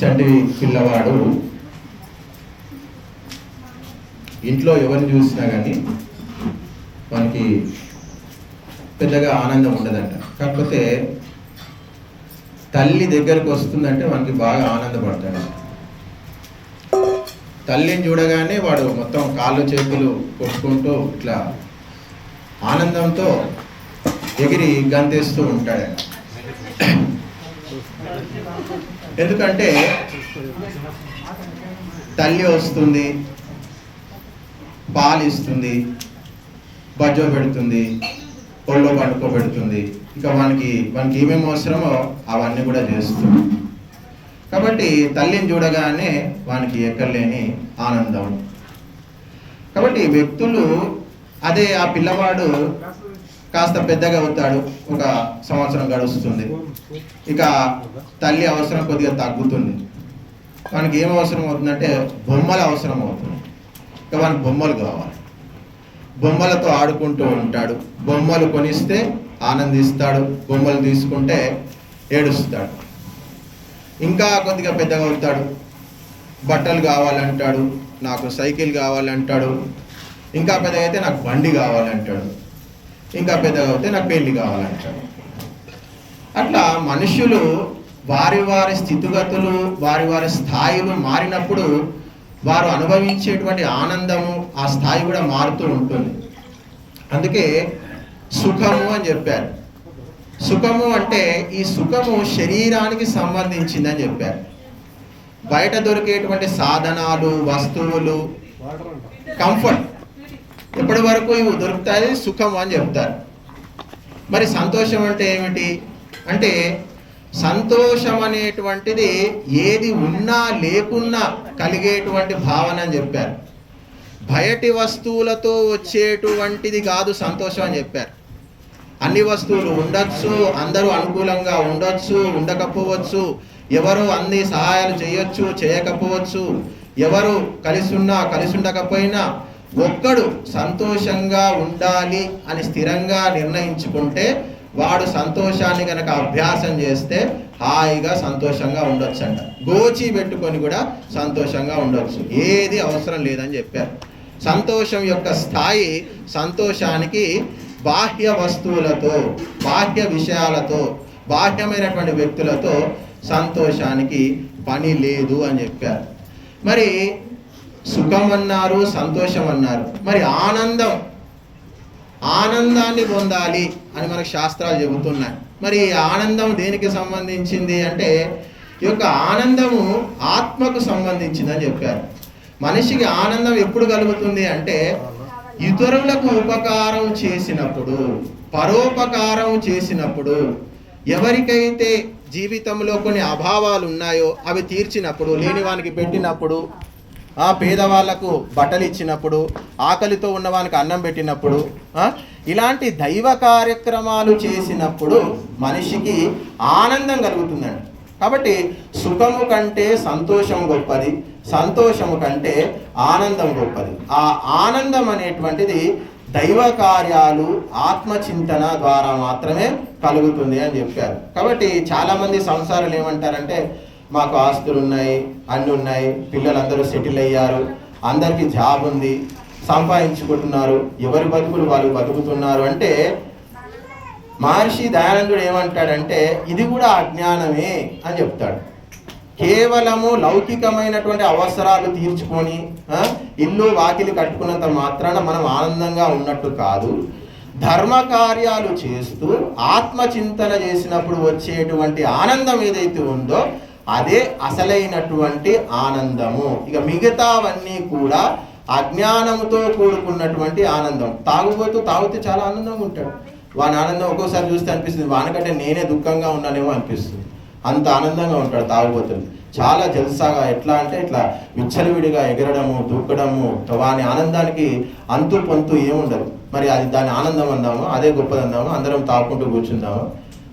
చంటి పిల్లవాడు ఇంట్లో ఎవరిని చూసినా కానీ మనకి పెద్దగా ఆనందం ఉండదంట. కాకపోతే తల్లి దగ్గరకు వస్తుందంటే మనకి బాగా ఆనందపడతాడు. తల్లిని చూడగానే వాడు మొత్తం కాళ్ళు చేతులు కొట్టుకుంటూ ఇట్లా ఆనందంతో ఎగిరి గంతేస్తూ ఉంటాడు. ఎందుకంటే తల్లి వస్తుంది, పాలు ఇస్తుంది, బజ్జో పెడుతుంది, ఒళ్ళో పడుకోబెడుతుంది, ఇక మనకి ఏమేమి అవసరమో అవన్నీ కూడా చేస్తుంది. కాబట్టి తల్లిని చూడగానే వానికి ఎక్కలేని ఆనందం. కాబట్టి వ్యక్తులు అదే ఆ పిల్లవాడు కాస్త పెద్దగా అవుతాడు, ఒక సంవత్సరం గడుస్తుంది, ఇక తల్లి అవసరం కొద్దిగా తగ్గుతుంది. మనకి ఏం అవసరం అవుతుందంటే బొమ్మలు అవసరం అవుతుంది. ఇక మనకు బొమ్మలు కావాలి, బొమ్మలతో ఆడుకుంటూ ఉంటాడు. బొమ్మలు కొనిస్తే ఆనందిస్తాడు, బొమ్మలు తీసుకుంటే ఏడుస్తాడు. ఇంకా కొద్దిగా పెద్దగా అవుతాడు, బట్టలు కావాలంటాడు, నాకు సైకిల్ కావాలంటాడు. ఇంకా పెద్దగా అయితే నాకు బండి కావాలంటాడు. ఇంకా పెద్దగా అవుతే నాకు పెళ్లి కావాలంటాడు. అట్లా మనుషులు వారి వారి స్థితిగతులు, వారి వారి స్థాయిలు మారినప్పుడు వారు అనుభవించేటువంటి ఆనందము, ఆ స్థాయి కూడా మారుతూ ఉంటుంది. అందుకే సుఖము అని చెప్పారు. సుఖము అంటే ఈ సుఖము శరీరానికి సంబంధించిందని చెప్పారు. బయట దొరికేటువంటి సాధనాలు, వస్తువులు, కంఫర్ట్ ఎప్పటి వరకు ఇవి దొరుకుతాయి, సుఖం అని చెప్తారు. మరి సంతోషం అంటే ఏమిటి అంటే, సంతోషం అనేటువంటిది ఏది ఉన్నా లేకున్నా కలిగేటువంటి భావన అని చెప్పారు. బయటి వస్తువులతో వచ్చేటువంటిది కాదు సంతోషం అని చెప్పారు. అన్ని వస్తువులు ఉండొచ్చు, అందరూ అనుకూలంగా ఉండొచ్చు, ఉండకపోవచ్చు, ఎవరు అన్ని సహాయాలు చేయొచ్చు, చేయకపోవచ్చు, ఎవరు కలిసి ఉన్నా కలిసి ఉండకపోయినా ఒక్కడు సంతోషంగా ఉండాలి అని స్థిరంగా నిర్ణయించుకుంటే వాడు సంతోషాన్ని కనుక అభ్యాసం చేస్తే హాయిగా సంతోషంగా ఉండొచ్చు అంట. గోచి పెట్టుకొని కూడా సంతోషంగా ఉండొచ్చు, ఏది అవసరం లేదని చెప్పారు. సంతోషం యొక్క స్థాయి సంతోషానికి బాహ్య వస్తువులతో, బాహ్య విషయాలతో, బాహ్యమైనటువంటి వ్యక్తులతో సంతోషానికి పని లేదు అని చెప్పారు. మరి సుఖం అన్నారు, సంతోషం అన్నారు. మరి ఆనందాన్ని పొందాలి అని మనకు శాస్త్రాలు చెబుతున్నాయి. మరి ఆనందం దేనికి సంబంధించింది అంటే, ఈ యొక్క ఆనందము ఆత్మకు సంబంధించింది అని చెప్పారు. మనిషికి ఆనందం ఎప్పుడు కలుగుతుంది అంటే, ఇతరులకు ఉపకారం చేసినప్పుడు, పరోపకారం చేసినప్పుడు, ఎవరికైతే జీవితంలో కొన్ని అభావాలు ఉన్నాయో అవి తీర్చినప్పుడు, లేని వానికి పెట్టినప్పుడు, ఆ పేదవాళ్లకు బట్టలు ఇచ్చినప్పుడు, ఆకలితో ఉన్నవానికి అన్నం పెట్టినప్పుడు, ఇలాంటి దైవ కార్యక్రమాలు చేసినప్పుడు మనిషికి ఆనందం కలుగుతుందండి. కాబట్టి సుఖము కంటే సంతోషం గొప్పది, సంతోషము కంటే ఆనందం గొప్పది. ఆ ఆనందం అనేటువంటిది దైవ కార్యాలు, ఆత్మచింతన ద్వారా మాత్రమే కలుగుతుంది అని చెప్పారు. కాబట్టి చాలామంది సంసారాలు ఏమంటారంటే, మాకు ఆస్తులు ఉన్నాయి, అన్నీ ఉన్నాయి, పిల్లలందరూ సెటిల్ అయ్యారు, అందరికీ జాబ్ ఉంది, సంపాదించుకుంటున్నారు, ఎవరి బతుకులు వాళ్ళు బతుకుతున్నారు అంటే, మహర్షి దయానందుడు ఏమంటాడంటే ఇది కూడా అజ్ఞానమే అని చెప్తాడు. కేవలము లౌకికమైనటువంటి అవసరాలు తీర్చుకొని ఇల్లు వాకిలి కట్టుకున్నంత మాత్రాన మనం ఆనందంగా ఉన్నట్టు కాదు. ధర్మ కార్యాలు చేస్తూ ఆత్మచింతన చేసినప్పుడు వచ్చేటువంటి ఆనందం ఏదైతే ఉందో అదే అసలైనటువంటి ఆనందము. ఇక మిగతావన్నీ కూడా అజ్ఞానంతో కూడుకున్నటువంటి ఆనందం. తాగితే చాలా ఆనందంగా ఉంటాడు. వాని ఆనందం ఒక్కోసారి చూస్తే అనిపిస్తుంది వానికంటే నేనే దుఃఖంగా ఉన్నానేమో అనిపిస్తుంది. అంత ఆనందంగా ఉంటాడు తాగుబోతులు. చాలా జల్సాగా, ఎట్లా అంటే ఇట్లా విచ్చలవిడిగా ఎగరడము, దూకడము, వాని ఆనందానికి అంతు పొంతు ఏముండదు. మరి అది దాని ఆనందం అందాము, అదే గొప్పది అందాము, అందరం తాకుంటూ కూర్చుందాము.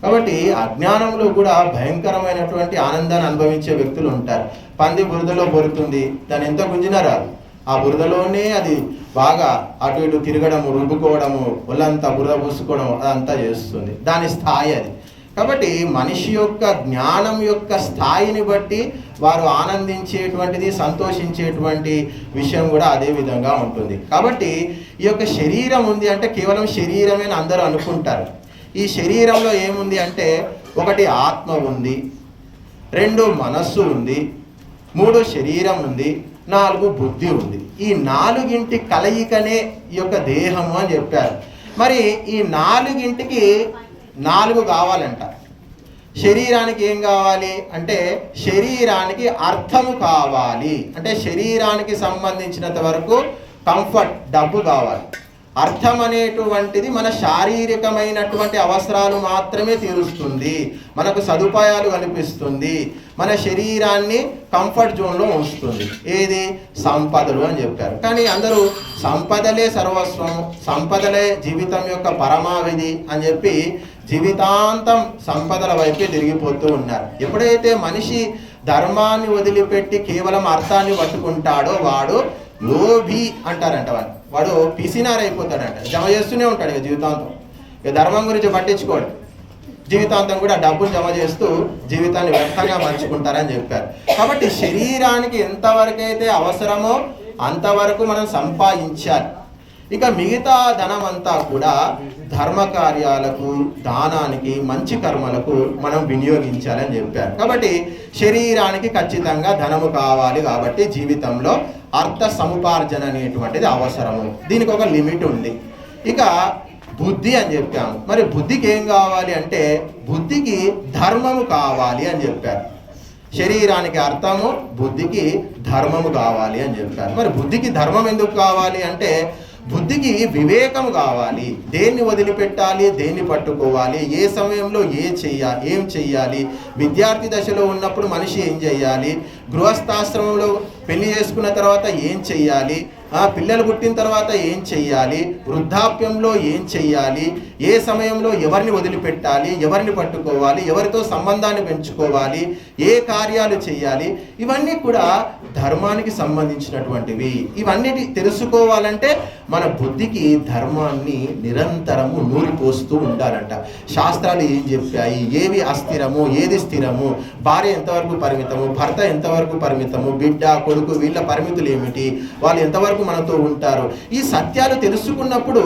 కాబట్టి అజ్ఞానంలో కూడా భయంకరమైనటువంటి ఆనందాన్ని అనుభవించే వ్యక్తులు ఉంటారు. పంది బురదలో బొరుతుంది, దాన్ని ఎంత గుంజినా రాదు. ఆ బురదలోనే అది బాగా అటు ఇటు తిరగడము, రుబ్బుకోవడము, ఒళ్ళంతా బురద పూసుకోవడం అదంతా చేస్తుంది. దాని స్థాయి అది. కాబట్టి మనిషి యొక్క జ్ఞానం యొక్క స్థాయిని బట్టి వారు ఆనందించేటువంటిది, సంతోషించేటువంటి విషయం కూడా అదే విధంగా ఉంటుంది. కాబట్టి ఈ యొక్క శరీరం ఉంది అంటే కేవలం శరీరమే అని అందరూ అనుకుంటారు. ఈ శరీరంలో ఏముంది అంటే 1 ఆత్మ ఉంది, 2 మనస్సు ఉంది, 3 శరీరం ఉంది, 4 బుద్ధి ఉంది. ఈ 4గింటి కలయికనే ఈ యొక్క దేహము అని చెప్పారు. మరి ఈ 4గింటికి 4 కావాలంట. శరీరానికి ఏం కావాలి అంటే శరీరానికి అర్థము కావాలి. అంటే శరీరానికి సంబంధించినంత వరకు కంఫర్ట్, డబ్బు కావాలి. అర్థం అనేటువంటిది మన శారీరకమైనటువంటి అవసరాలు మాత్రమే తీరుస్తుంది, మనకు సదుపాయాలు కల్పిస్తుంది, మన శరీరాన్ని కంఫర్ట్ జోన్లో ఉంచుతుంది. ఏది? సంపదలు అని చెప్పారు. కానీ అందరూ సంపదలే సర్వస్వం, సంపదలే జీవితం యొక్క పరమావధి అని చెప్పి జీవితాంతం సంపదల వైపే తిరిగిపోతూ ఉన్నారు. ఎప్పుడైతే మనిషి ధర్మాన్ని వదిలిపెట్టి కేవలం అర్థాన్ని పట్టుకుంటాడో వాడు లోభి అంటారంట. వాడు పిసినార్ అయిపోతాడంట. జమ చేస్తూనే ఉంటాడు ఇక జీవితాంతం. ఇక ధర్మం గురించి పట్టించుకోడు, జీవితాంతం కూడా డబ్బును జమ చేస్తూ జీవితాన్ని వ్యర్థంగా మలుచుకుంటారని చెప్పారు. కాబట్టి శరీరానికి ఎంతవరకు అయితే అవసరమో అంతవరకు మనం సంపాదించాలి. ఇక మిగతా ధనం అంతా కూడా ధర్మ కార్యాలకు, దానానికి, మంచి కర్మలకు మనం వినియోగించాలని చెప్పారు. కాబట్టి శరీరానికి ఖచ్చితంగా ధనము కావాలి. కాబట్టి జీవితంలో అర్థ సముపార్జన అనేటువంటిది అవసరము. దీనికి ఒక లిమిట్ ఉంది. ఇక బుద్ధి అని చెప్పాము. మరి బుద్ధికి ఏం కావాలి అంటే బుద్ధికి ధర్మము కావాలి అని చెప్పారు. శరీరానికి అర్థము, బుద్ధికి ధర్మము కావాలి అని చెప్పారు. మరి బుద్ధికి ధర్మం ఎందుకు కావాలి అంటే బుద్ధికి వివేకము కావాలి. దేన్ని వదిలిపెట్టాలి, దేన్ని పట్టుకోవాలి, ఏ సమయంలో ఏం చెయ్యాలి, విద్యార్థి దశలో ఉన్నప్పుడు మనిషి ఏం చెయ్యాలి, గృహస్థాశ్రమంలో పెళ్లి చేసుకున్న తర్వాత ఏం చెయ్యాలి, పిల్లలు పుట్టిన తర్వాత ఏం చెయ్యాలి, వృద్ధాప్యంలో ఏం చెయ్యాలి, ఏ సమయంలో ఎవరిని వదిలిపెట్టాలి, ఎవరిని పట్టుకోవాలి, ఎవరితో సంబంధాన్ని పెంచుకోవాలి, ఏ కార్యాలు చేయాలి, ఇవన్నీ కూడా ధర్మానికి సంబంధించినటువంటివి. ఇవన్నీ తెలుసుకోవాలంటే మన బుద్ధికి ధర్మాన్ని నిరంతరము నూరిపోస్తూ ఉండాలంట. శాస్త్రాలు ఏం చెప్పాయి, ఏవి అస్థిరము, ఏది స్థిరము, భార్య ఎంతవరకు పరిమితము, భర్త ఎంతవరకు పరిమితము, బిడ్డ, కొడుకు, వీళ్ళ పరిమితులు ఏమిటి, వాళ్ళు ఎంతవరకు మనతో ఉంటారు, ఈ సత్యాలు తెలుసుకున్నప్పుడు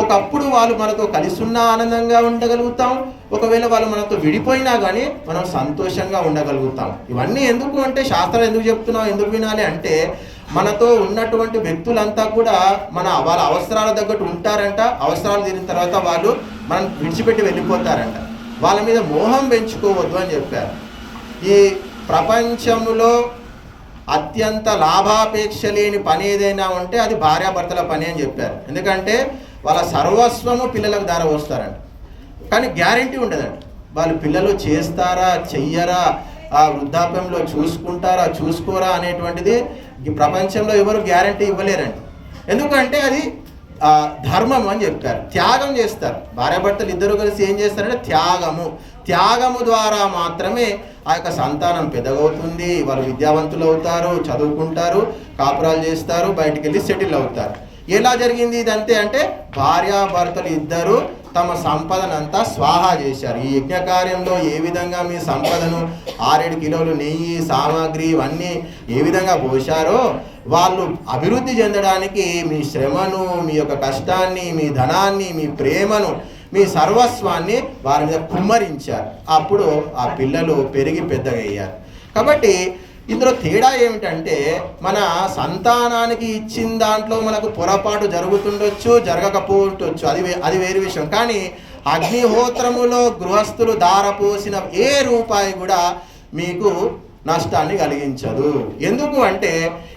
ఒకప్పుడు వాళ్ళు మనతో కలిసి ఉన్న ఆనందంగా ఉండగలుగుతాం, ఒకవేళ వాళ్ళు మనతో విడిపోయినా కానీ మనం సంతోషంగా ఉండగలుగుతాం. ఇవన్నీ ఎందుకు అంటే శాస్త్రాలు ఎందుకు చెప్తున్నాం, ఎందుకు వినాలి అంటే మనతో ఉన్నటువంటి వ్యక్తులంతా కూడా వాళ్ళ అవసరాల తగ్గట్టు ఉంటారంట. అవసరాలు తీరిన తర్వాత వాళ్ళు మనం విడిచిపెట్టి వెళ్ళిపోతారంట. వాళ్ళ మీద మోహం పెంచుకోవద్దు అని చెప్పారు. ఈ ప్రపంచంలో అత్యంత లాభాపేక్ష లేని పని ఏదైనా ఉంటే అది భార్యాభర్తల పని అని చెప్పారు. ఎందుకంటే వాళ్ళ సర్వస్వము పిల్లలకు దార పోస్తారంట. కానీ గ్యారంటీ ఉండదండి, వాళ్ళు పిల్లలు చేస్తారా, చెయ్యరా, ఆ వృద్ధాప్యంలో చూసుకుంటారా, చూసుకోరా అనేటువంటిది ఈ ప్రపంచంలో ఎవరు గ్యారంటీ ఇవ్వలేరండి. ఎందుకంటే అది ధర్మం అని చెప్పారు. త్యాగం చేస్తారు. భార్యాభర్తలు ఇద్దరు కలిసి ఏం చేస్తారంటే త్యాగము ద్వారా మాత్రమే ఆ యొక్క సంతానం పెద్దగవుతుంది, వాళ్ళు విద్యావంతులు అవుతారు, చదువుకుంటారు, కాపురాలు చేస్తారు, బయటికి వెళ్ళి సెటిల్ అవుతారు. ఎలా జరిగింది ఇదంతే అంటే భార్యాభర్తలు ఇద్దరు తమ సంపదనంతా స్వాహా చేశారు. ఈ యజ్ఞ కార్యంలో ఏ విధంగా మీ సంపదను 6-7 కిలోలు నెయ్యి, సామాగ్రి ఇవన్నీ ఏ విధంగా పోశారో వాళ్ళు అభివృద్ధి చెందడానికి మీ శ్రమను, మీ యొక్క కష్టాన్ని, మీ ధనాన్ని, మీ ప్రేమను, మీ సర్వస్వాన్ని వారి మీద కుమ్మరించారు. అప్పుడు ఆ పిల్లలు పెరిగి పెద్దగా అయ్యారు. కాబట్టి ఇందులో తేడా ఏమిటంటే మన సంతానానికి ఇచ్చిన దాంట్లో మనకు పొరపాటు జరుగుతుండొచ్చు, జరగకపోవచ్చు, అది వేరు విషయం. కానీ అగ్నిహోత్రములో గృహస్థులు దారపోసిన ఏ రూపాయి కూడా మీకు నష్టాన్ని కలిగించదు. ఎందుకు అంటే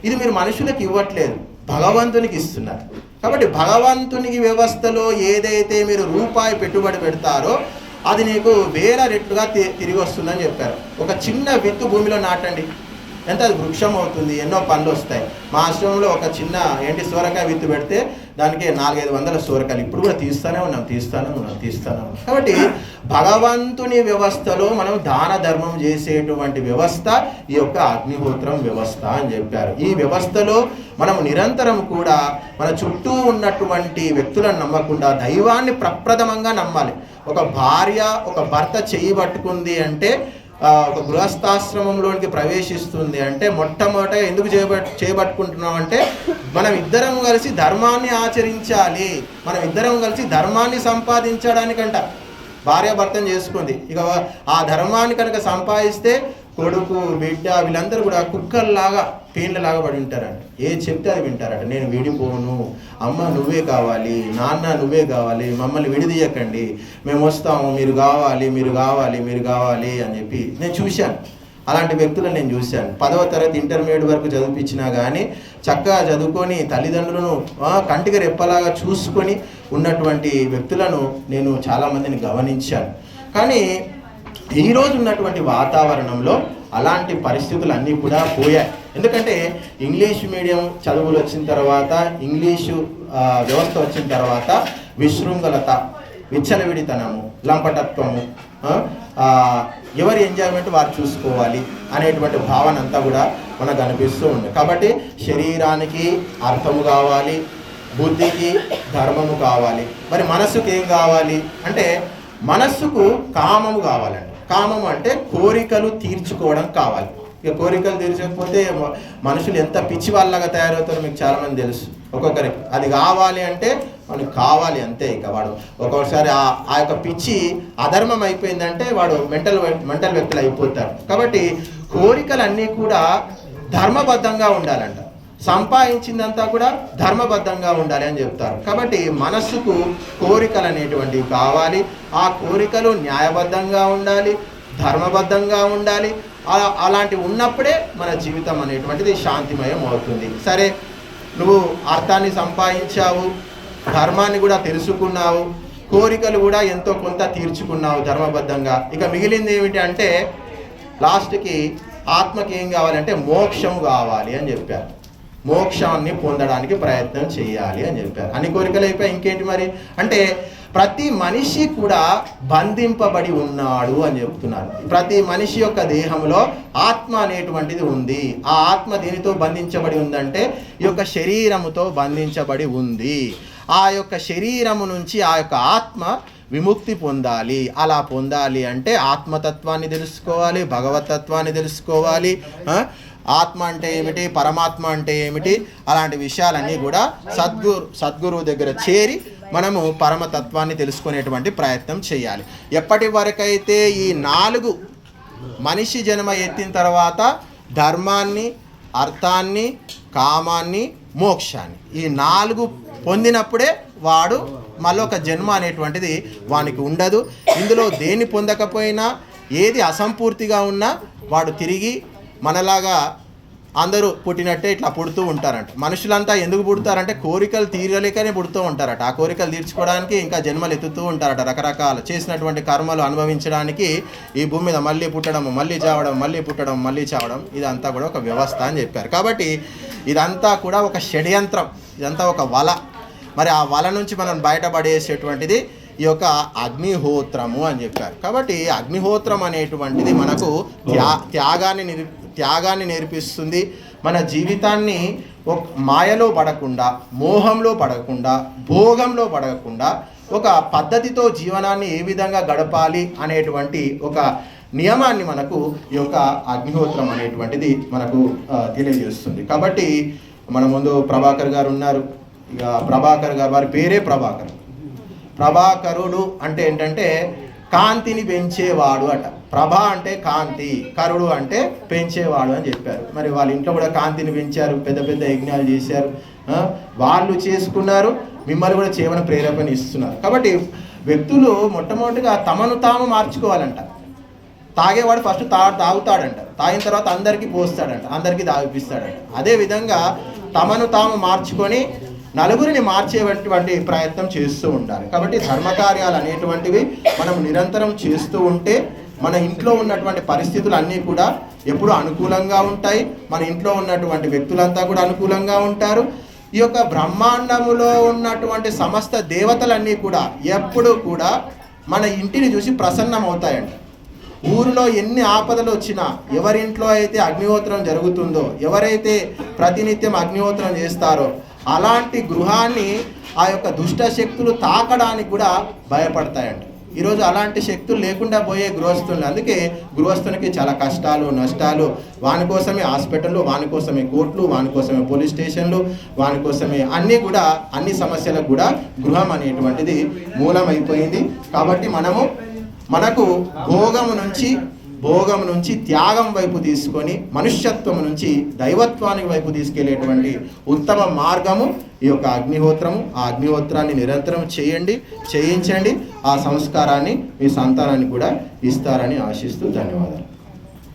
ఇది మీరు మనుషులకు ఇవ్వట్లేదు, భగవంతునికి ఇస్తున్నారు. కాబట్టి భగవంతునికి వ్యవస్థలో ఏదైతే మీరు రూపాయి పెట్టుబడి పెడతారో అది నీకు 1000 రెట్లుగా తిరిగి వస్తుందని చెప్పారు. ఒక చిన్న విత్తు భూమిలో నాటండి, ఎంత అది వృక్షం అవుతుంది, ఎన్నో పండ్లు వస్తాయి. మా ఆశ్రమంలో ఒక చిన్న సోరకాయ విత్తు పెడితే దానికి 400-500 సోరకాయలు ఇప్పుడు కూడా తీస్తూనే ఉన్నాం. కాబట్టి భగవంతుని వ్యవస్థలో మనం దాన ధర్మం చేసేటువంటి వ్యవస్థ ఈ యొక్క అగ్నిహోత్రం వ్యవస్థ అని చెప్పారు. ఈ వ్యవస్థలో మనం నిరంతరం కూడా మన చుట్టూ ఉన్నటువంటి వ్యక్తులను నమ్మకుండా దైవాన్ని ప్రప్రథమంగా నమ్మాలి. ఒక భార్య ఒక భర్త చెయ్యి పట్టుకుంది అంటే, ఒక గృహస్థాశ్రమంలోనికి ప్రవేశిస్తుంది అంటే మొట్టమొదట ఎందుకు చేపట్టుకుంటున్నాం అంటే, మనం ఇద్దరం కలిసి ధర్మాన్ని ఆచరించాలి, మనం ఇద్దరం కలిసి ధర్మాన్ని సంపాదించడానికంట భార్యాభర్తను చేసుకుంది. ఇక ఆ ధర్మాన్ని కనుక సంపాదిస్తే కొడుకు బిడ్డ వీళ్ళందరూ కూడా కుక్కల్లాగా పేన్లలాగా పడి ఉంటారంట. ఏది చెప్తే అది వింటారట. నేను విడిపోను, అమ్మ నువ్వే కావాలి, నాన్న నువ్వే కావాలి, మమ్మల్ని విడిదీయకండి, మేము వస్తాము, మీరు కావాలి మీరు కావాలి మీరు కావాలి అని చెప్పి నేను చూశాను. అలాంటి వ్యక్తులను నేను చూశాను. 10వ తరగతి ఇంటర్మీడియట్ వరకు చదివించినా కానీ చక్కగా చదువుకొని తల్లిదండ్రులను కంటికి రెప్పలాగా చూసుకొని ఉన్నటువంటి వ్యక్తులను నేను చాలామందిని గమనించాను. కానీ ఈరోజు ఉన్నటువంటి వాతావరణంలో అలాంటి పరిస్థితులు అన్నీ కూడా పోయాయి. ఎందుకంటే ఇంగ్లీష్ మీడియం చదువులు వచ్చిన తర్వాత, ఇంగ్లీషు వ్యవస్థ వచ్చిన తర్వాత విశృంఖలత, విచ్చలవిడితనము, లంపటత్వము, ఎవరి ఎంజాయ్మెంట్ వారు చూసుకోవాలి అనేటువంటి భావన అంతా కూడా మనకు అనిపిస్తూ ఉంది. కాబట్టి శరీరానికి అర్థము కావాలి, బుద్ధికి ధర్మము కావాలి. మరి మనస్సుకు ఏం కావాలి అంటే, మనస్సుకు కామము కావాలండి. కామం అంటే కోరికలు తీర్చుకోవడం కావాలి. ఇక కోరికలు తీర్చకపోతే మనుషులు ఎంత పిచ్చి వాళ్ళగా తయారవుతారో మీకు చాలామంది తెలుసు. ఒక్కొక్కరికి అది కావాలి అంటే మనకు కావాలి అంతే. ఇక వాడు ఒక్కొక్కసారి ఆ యొక్క పిచ్చి అధర్మం అయిపోయిందంటే వాడు మెంటల్ వ్యక్తులు అయిపోతారు. కాబట్టి కోరికలన్నీ కూడా ధర్మబద్ధంగా ఉండాలంట. సంపాదించిందంతా కూడా ధర్మబద్ధంగా ఉండాలి అని చెప్తారు. కాబట్టి మనస్సుకు కోరికలు అనేటువంటివి కావాలి. ఆ కోరికలు న్యాయబద్ధంగా ఉండాలి, ధర్మబద్ధంగా ఉండాలి. అలాంటివి ఉన్నప్పుడే మన జీవితం అనేటువంటిది శాంతిమయం అవుతుంది. సరే, నువ్వు అర్థాన్ని సంపాదించావు, ధర్మాన్ని కూడా తెలుసుకున్నావు, కోరికలు కూడా ఎంతో కొంత తీర్చుకున్నావు ధర్మబద్ధంగా. ఇక మిగిలింది ఏమిటి అంటే, లాస్ట్కి ఆత్మకి ఏం కావాలంటే మోక్షం కావాలి అని చెప్పారు. మోక్షాన్ని పొందడానికి ప్రయత్నం చేయాలి అని చెప్పారు. అన్ని కోరికలు అయిపోయి ఇంకేంటి మరి అంటే, ప్రతి మనిషి కూడా బంధింపబడి ఉన్నాడు అని చెప్తున్నారు. ప్రతి మనిషి యొక్క దేహంలో ఆత్మ అనేటువంటిది ఉంది. ఆ ఆత్మ దేనితో బంధించబడి ఉందంటే, ఈ యొక్క శరీరముతో బంధించబడి ఉంది. ఆ యొక్క శరీరము నుంచి ఆ యొక్క ఆత్మ విముక్తి పొందాలి. అలా పొందాలి అంటే ఆత్మతత్వాన్ని తెలుసుకోవాలి, భగవతత్వాన్ని తెలుసుకోవాలి. ఆత్మ అంటే ఏమిటి, పరమాత్మ అంటే ఏమిటి, అలాంటి విషయాలన్నీ కూడా సద్గురువు దగ్గర చేరి మనము పరమతత్వాన్ని తెలుసుకునేటువంటి ప్రయత్నం చేయాలి. ఎప్పటి వరకైతే ఈ 4 మనిషి జన్మ ఎత్తిన తర్వాత ధర్మాన్ని, అర్థాన్ని, కామాన్ని, మోక్షాన్ని ఈ 4 పొందినప్పుడే వాడు మళ్ళొక జన్మ అనేటువంటిది వానికి ఉండదు. ఇందులో దేన్ని పొందకపోయినా, ఏది అసంపూర్తిగా ఉన్నా వాడు తిరిగి మనలాగా అందరూ పుట్టినట్టే ఇట్లా పుడుతూ ఉంటారంట. మనుషులంతా ఎందుకు పుడతారంటే కోరికలు తీరలేకనే పుడుతూ ఉంటారట. ఆ కోరికలు తీర్చుకోవడానికి ఇంకా జన్మలు ఎత్తుతూ ఉంటారట. రకరకాల చేసినటువంటి కర్మలు అనుభవించడానికి ఈ భూమి మీద మళ్ళీ పుట్టడం, మళ్ళీ చావడం, మళ్ళీ పుట్టడం, మళ్ళీ చావడం, ఇదంతా కూడా ఒక వ్యవస్థ అని చెప్పారు. కాబట్టి ఇదంతా కూడా ఒక షడ్యంత్రం, ఇదంతా ఒక వల. మరి ఆ వల నుంచి మనం బయటపడేసేటువంటిది ఈ యొక్క అగ్నిహోత్రము అని చెప్పారు. కాబట్టి అగ్నిహోత్రం అనేటువంటిది మనకు త్యాగాన్ని నేర్పిస్తుంది. మన జీవితాన్ని మాయలో పడకుండా, మోహంలో పడకుండా, భోగంలో పడకుండా ఒక పద్ధతితో జీవనాన్ని ఏ విధంగా గడపాలి అనేటువంటి ఒక నియమాన్ని మనకు ఈ యొక్క అగ్నిహోత్రం అనేటువంటిది మనకు తెలియజేస్తుంది. కాబట్టి మన ముందు ప్రభాకర్ గారు ఉన్నారు. ఇక ప్రభాకర్ గారు, వారి పేరే ప్రభాకర్. ప్రభాకరుడు అంటే ఏంటంటే కాంతిని పెంచేవాడు అట. ప్రభ అంటే కాంతి, కరుడు అంటే పెంచేవాడు అని చెప్పారు. మరి వాళ్ళ ఇంట్లో కూడా కాంతిని పెంచారు, పెద్ద పెద్ద యజ్ఞాలు చేశారు, వాళ్ళు చేసుకున్నారు, మిమ్మల్ని కూడా చేయమని ప్రేరేపణ ఇస్తున్నారు. కాబట్టి వ్యక్తులు మొట్టమొదటిగా తమను తాము మార్చుకోవాలంట. తాగేవాడు ఫస్ట్ తాగుతాడంట, తాగిన తర్వాత అందరికీ పోస్తాడంట, అందరికీ తాగిపిస్తాడంట. అదేవిధంగా తమను తాము మార్చుకొని నలుగురిని మార్చేటువంటి ప్రయత్నం చేస్తూ ఉండాలి. కాబట్టి ధర్మకార్యాలు అనేటువంటివి మనం నిరంతరం చేస్తూ ఉంటే మన ఇంట్లో ఉన్నటువంటి పరిస్థితులు అన్నీ కూడా ఎప్పుడు అనుకూలంగా ఉంటాయి. మన ఇంట్లో ఉన్నటువంటి వ్యక్తులంతా కూడా అనుకూలంగా ఉంటారు. ఈ యొక్క బ్రహ్మాండములో ఉన్నటువంటి సమస్త దేవతలన్నీ కూడా ఎప్పుడు కూడా మన ఇంటిని చూసి ప్రసన్నమవుతాయంట. ఊరిలో ఎన్ని ఆపదలు వచ్చినా, ఎవరింట్లో అయితే అగ్నిహోత్రం జరుగుతుందో, ఎవరైతే ప్రతినిత్యం అగ్నిహోత్రం చేస్తారో అలాంటి గృహాన్ని ఆ యొక్క దుష్ట శక్తులు తాకడానికి కూడా భయపడతాయంట. ఈరోజు అలాంటి శక్తులు లేకుండా పోయే గృహస్థులు. అందుకే గృహస్థునికి చాలా కష్టాలు నష్టాలు, వాని కోసమే హాస్పిటళ్ళు, వాని కోసమే కోర్టులు, వాని కోసమే పోలీస్ స్టేషన్లు, వాని కోసమే అన్ని సమస్యలకు కూడా గృహం అనేటువంటిది మూలమైపోయింది. కాబట్టి మనకు భోగం నుంచి త్యాగం వైపు తీసుకొని మనుష్యత్వం నుంచి దైవత్వానికి వైపు తీసుకెళ్లేటువంటి ఉత్తమ మార్గము ఈ యొక్క అగ్నిహోత్రము. ఆ అగ్నిహోత్రాన్ని నిరంతరం చేయించండి. ఆ సంస్కారాన్ని మీ సంతానాన్ని కూడా ఇస్తారని ఆశిస్తూ ధన్యవాదాలు.